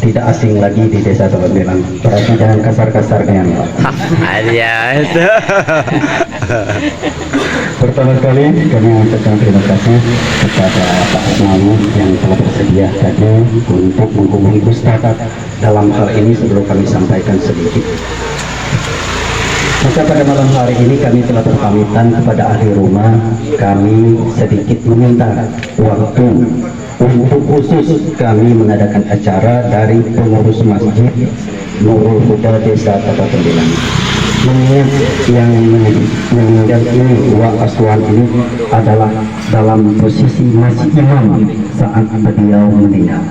tidak asing lagi di desa Tebelan. Berarti jangan kasar-kasarnya. Aja itu. Pertama kali kami mengucapkan terima kasih kepada Pak Asnawi yang telah bersedia tadi untuk menghubungi Ustaz dalam hal ini sebelum kami sampaikan sedikit. Maka pada malam hari ini kami telah berpamitan kepada ahli rumah. Kami sedikit meminta waktu untuk khusus kami mengadakan acara dari pengurus masjid Nurul Huda Desa Kota Tembilang. Mengingat yang meninggal ini, Wak Aswan ini adalah dalam posisi masih imam saat beliau meninggal.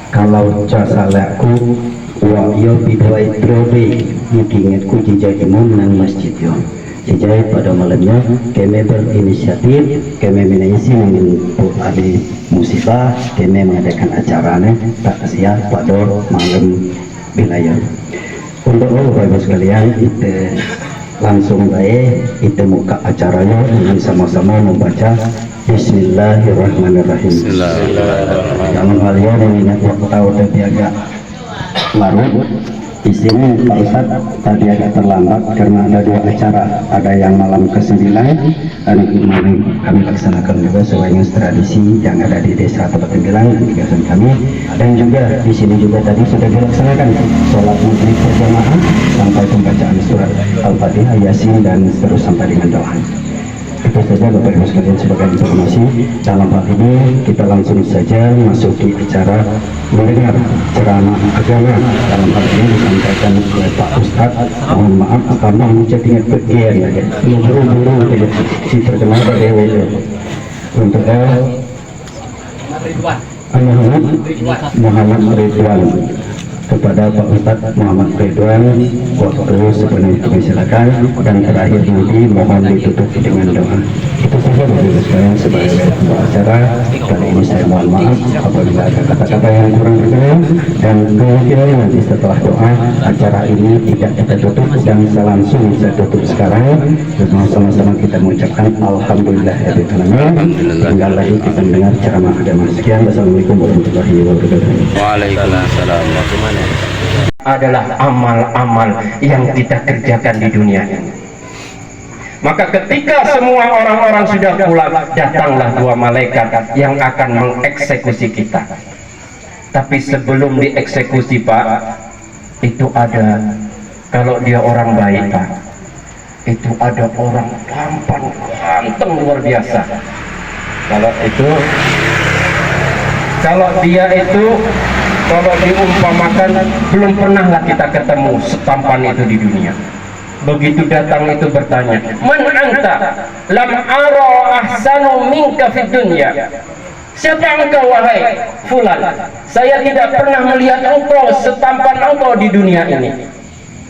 Kalau jasa laku wa yo bidwai periode ingingatku jejak imam nang masjid yo. Sejak pada malamnya kami berinisiatif, kami menangisi menginput ahli musibah, kami mengadakan acaranya takziah pada malam wilayah. Untuk Bapak Ibu sekalian, kita langsung baik, kita muka acaranya dengan sama-sama membaca Bismillahirrahmanirrahim. Dalam hal ini mengingat waktu udah agak larut. Di sini Pak Ustadz tadi agak terlambat karena ada dua acara, ada yang malam ke-9 dan kemarin kami laksanakan juga sesuai dengan tradisi yang ada di desa Tempat Tembilang dan kegiatan kami, dan juga di sini juga tadi sudah dilaksanakan sholat maghrib berjamaah sampai pembacaan surat Al-Fatihah, Yasin dan terus sampai dengan doa. Itu saja Bapak Ibu sekalian sebagai informasi. Dalam hal ini kita langsung saja masuk di acara mendengar ceramah agama. Dalam hal ini disampaikan oleh Pak Ustadz. Mohon maaf karena menjadinya bagian ya. Buru-buru si terkenal dewe untuk Muhammad Ridwan. Kepada Pak Ustadz Muhammad Ridwan, waktu sepenuhnya kami silakan, dan terakhir nanti mohon ditutup dengan doa. Itu saja Bapak Ibu sekalian sebagai pembawa acara. Kali ini saya mohon maaf apabila ada kata-kata yang kurang berkenan, dan kemudian nanti setelah doa acara ini tidak kita tutup, dan langsung saya tutup sekarang. Dan sama-sama kita mengucapkan Alhamdulillahirrahmanirrahim. Tinggal lagi kita mendengar ceramah agama. Sekian, wassalamualaikum warahmatullahi wabarakatuh. Waalaikumsalam. Adalah amal-amal yang kita kerjakan di dunia ini. Maka ketika semua orang-orang sudah pulang, datanglah dua malaikat yang akan mengeksekusi kita. Tapi sebelum dieksekusi Pak, itu ada, kalau dia orang baik Pak, itu ada orang tampan ganteng luar biasa. Kalau dia itu kalau diumpamakan belum pernahlah kita ketemu setampan itu di dunia. Begitu datang itu bertanya, man anta lam ara ahsanu minka fid dunya. Siapa engkau wahai fulan? Saya tidak pernah melihat engkau setampan engkau di dunia ini.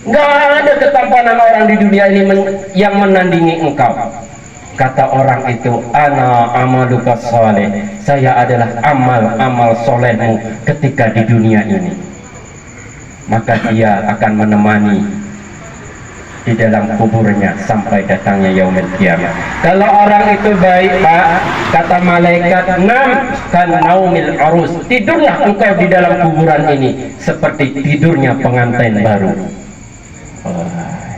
Enggak ada ketampanan orang di dunia ini yang menandingi engkau. Kata orang itu, ana amaluka soleh, saya adalah amal solehmu ketika di dunia ini. Maka dia akan menemani di dalam kuburnya sampai datangnya yaumul qiyamah. Kalau orang itu baik Pak, kata malaikat, nam kan naumil arus, tidurlah engkau di dalam kuburan ini seperti tidurnya pengantin baru.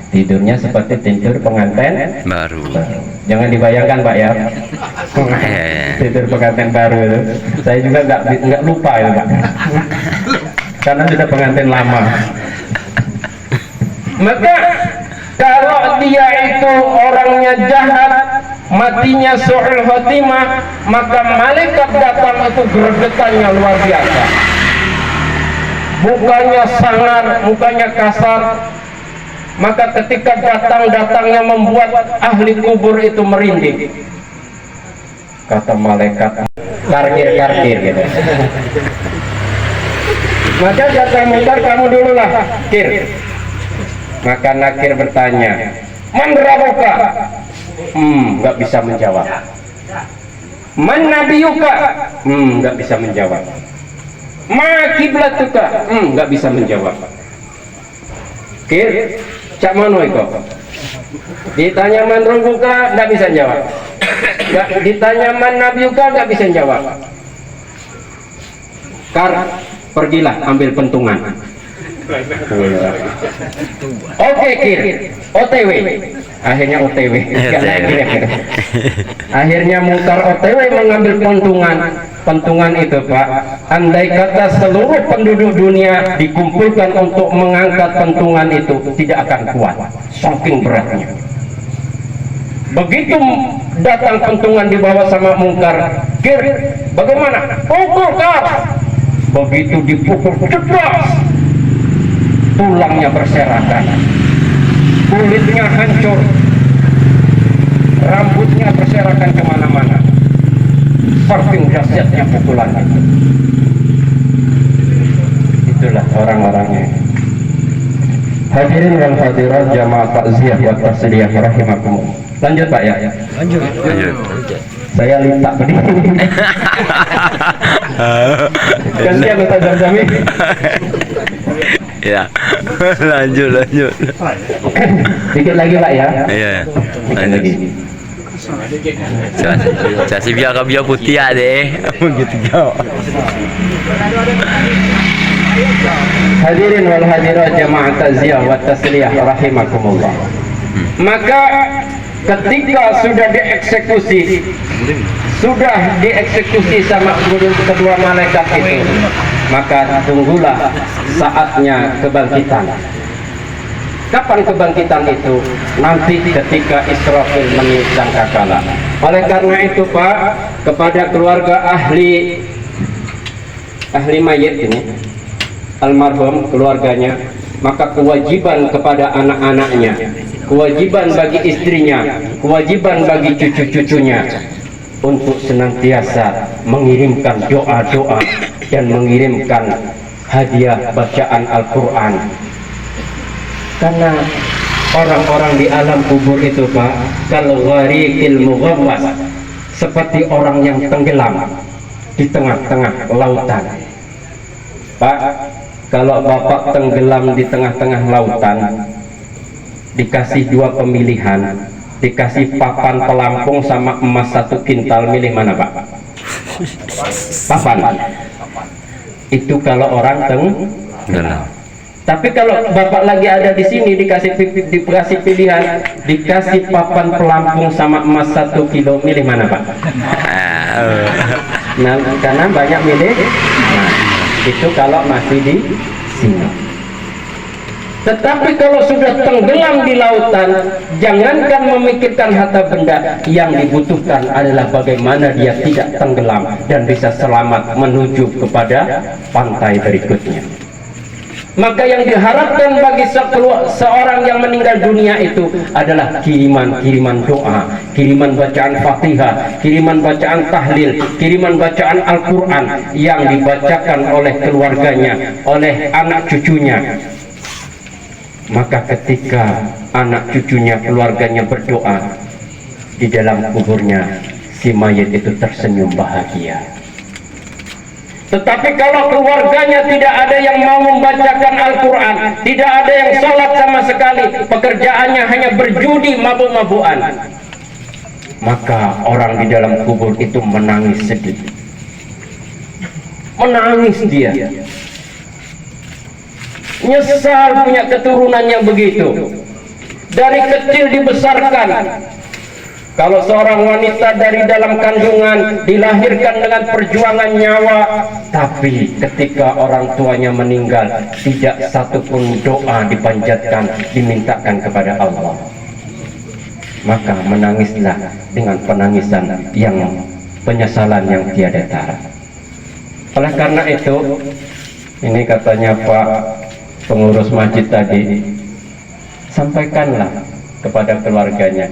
Tidurnya seperti tidur pengantin baru. Jangan dibayangkan Pak ya. Tidur pengantin baru itu. Saya juga nggak lupa ya Pak. Karena sudah pengantin lama. Maka kalau dia itu orangnya jahat, matinya su'ul khotimah, maka malaikat datang itu gregetannya luar biasa. Mukanya sangar, mukanya kasar. Maka ketika datangnya membuat ahli kubur itu merinding. Kata malaikat, karkir gitu. Maka kata Munkar, kamu dulu lah, Kir. Maka Nakir bertanya, man rabuka? Nggak bisa menjawab. Man nabiyuka? Nggak bisa menjawab. Ma kiblatuka? Nggak bisa menjawab. Kir, cak mano itu? Ditanya man rabbuka, nggak bisa jawab. Ditanya man nabiyuka, nggak bisa jawab. pergilah ambil pentungan. Oke kir, OTW. Akhirnya OTW. Akhirnya Mungkar OTW mengambil pentungan. Pentungan itu Pak, andai kata seluruh penduduk dunia dikumpulkan untuk mengangkat pentungan itu, tidak akan kuat, saking beratnya. Begitu datang pentungan dibawa sama Mungkar, kir, bagaimana? Pukul kau. Begitu dipukul cepat, tulangnya berserakan, kulitnya hancur, rambutnya berserakan kemana-mana. Saking dahsyatnya pukulan itu. Itulah orang-orangnya. Hadirin wal hadirat jamaah takziah wa tasliyah rahimakumullah. Lanjut Pak ya. Lanjut. Saya lintak berdiri. Kasihan Ustaz Zamzami. Ya. Lanjut. Dikit lagi Pak ya. Iya. Dikit lagi. Saya biar putih deh. Begitu jauh. Hadirin wal hadirat jamaah takziah wa tasliyah rahimakumullah. Maka ketika sudah dieksekusi sama kedua malaikat itu, maka tunggulah saatnya kebangkitan. Kapan kebangkitan itu? Nanti ketika Israfil menisangkakala. Oleh karena itu Pak, kepada keluarga ahli mayit ini, almarhum keluarganya, maka kewajiban kepada anak-anaknya, kewajiban bagi istrinya, kewajiban bagi cucu-cucunya untuk senantiasa mengirimkan doa-doa dan mengirimkan hadiah bacaan Al-Quran. Karena orang-orang di alam kubur itu Pak, kalau gharikil mughawwas, seperti orang yang tenggelam di tengah-tengah lautan. Pak, kalau Bapak tenggelam di tengah-tengah lautan, dikasih dua pemilihan, dikasih papan pelampung sama emas 1 kintal, milih mana Pak? Papan. Itu kalau orang tenggelam. Tapi kalau Bapak lagi ada di sini, dikasih pilihan, dikasih papan pelampung sama emas 1 kilo, milih mana Pak? Nah, karena banyak milih. Nah, itu kalau masih di sini. Tetapi kalau sudah tenggelam di lautan, jangankan memikirkan harta benda, yang dibutuhkan adalah bagaimana dia tidak tenggelam dan bisa selamat menuju kepada pantai berikutnya. Maka yang diharapkan bagi seorang yang meninggal dunia itu adalah kiriman doa, kiriman bacaan Fatihah, kiriman bacaan tahlil, kiriman bacaan Al-Quran yang dibacakan oleh keluarganya, oleh anak cucunya. Maka ketika anak cucunya, keluarganya berdoa, di dalam kuburnya si mayit itu tersenyum bahagia. Tetapi kalau keluarganya tidak ada yang mau membacakan Al-Quran, tidak ada yang sholat sama sekali, pekerjaannya hanya berjudi, mabuk-mabukan, maka orang di dalam kubur itu menangis sedih. Menangis dia. Nyesal punya keturunan yang begitu. Dari kecil dibesarkan. Kalau seorang wanita dari dalam kandungan dilahirkan dengan perjuangan nyawa, tapi ketika orang tuanya meninggal, tidak satupun doa dipanjatkan, dimintakan kepada Allah, maka menangislah dengan penangisan yang penyesalan yang tiada tara. Oleh karena itu, ini katanya Pak pengurus masjid tadi, sampaikanlah kepada keluarganya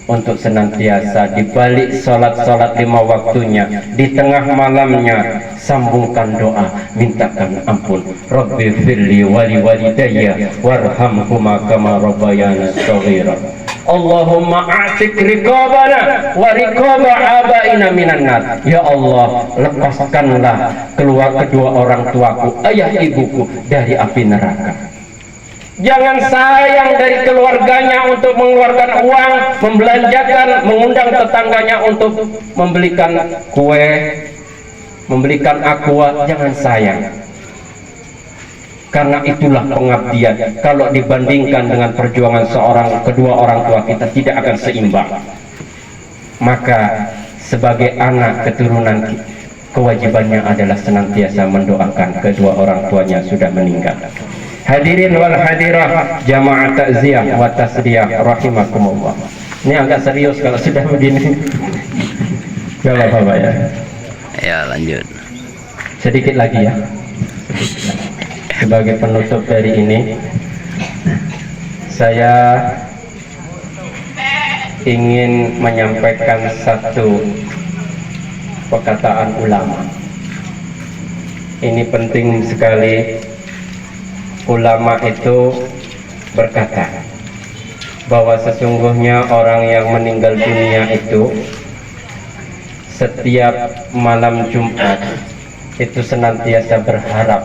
untuk senantiasa di balik sholat-sholat 5 waktunya, di tengah malamnya, sambungkan doa, mintakan ampun. Rabbi firli wali walidayya warhamhuma kama rabbayana shaghira. Allahumma a'tik riqabana wa riqaba abaina minan nar. Ya Allah, lepaskanlah kedua orang tuaku, ayah ibuku dari api neraka. Jangan sayang dari keluarganya untuk mengeluarkan uang, membelanjakan, mengundang tetangganya untuk membelikan kue, membelikan aqua. Jangan sayang. Karena itulah pengabdian. Kalau dibandingkan dengan perjuangan kedua orang tua kita tidak akan seimbang. Maka sebagai anak keturunan, kewajibannya adalah senantiasa mendoakan kedua orang tuanya sudah meninggal. Hadirin wal hadirah, jamaah takziah wa tasdiyah rahimakumullah. Ini agak serius kalau sudah begini. Gak apa-apa ya. Ya lanjut. Sedikit lagi ya. Sebagai penutup dari ini, saya ingin menyampaikan satu perkataan ulama. Ini penting sekali. Ulama itu berkata bahwa sesungguhnya orang yang meninggal dunia itu setiap malam Jumat itu senantiasa berharap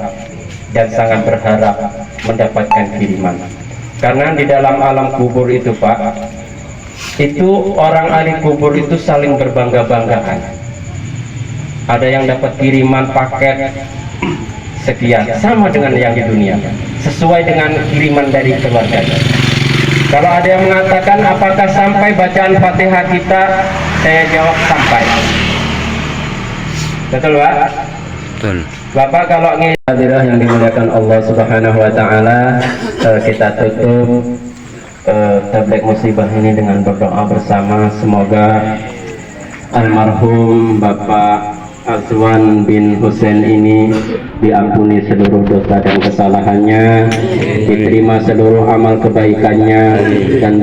dan sangat berharap mendapatkan kiriman. Karena di dalam alam kubur itu Pak, itu orang ahli kubur itu saling berbangga-banggaan. Ada yang dapat kiriman paket sekian, sama dengan yang di dunia, sesuai dengan kiriman dari keluarganya. Kalau ada yang mengatakan apakah sampai bacaan Fatihah kita, saya jawab sampai. Betul Pak? Betul. Bapak kalau ingin hadirat yang dimuliakan Allah Subhanahu wa taala, kita tutup tabligh musibah ini dengan berdoa bersama. Semoga almarhum Bapak Azwan bin Husain ini diampuni seluruh dosa dan kesalahannya, diterima seluruh amal kebaikannya, dan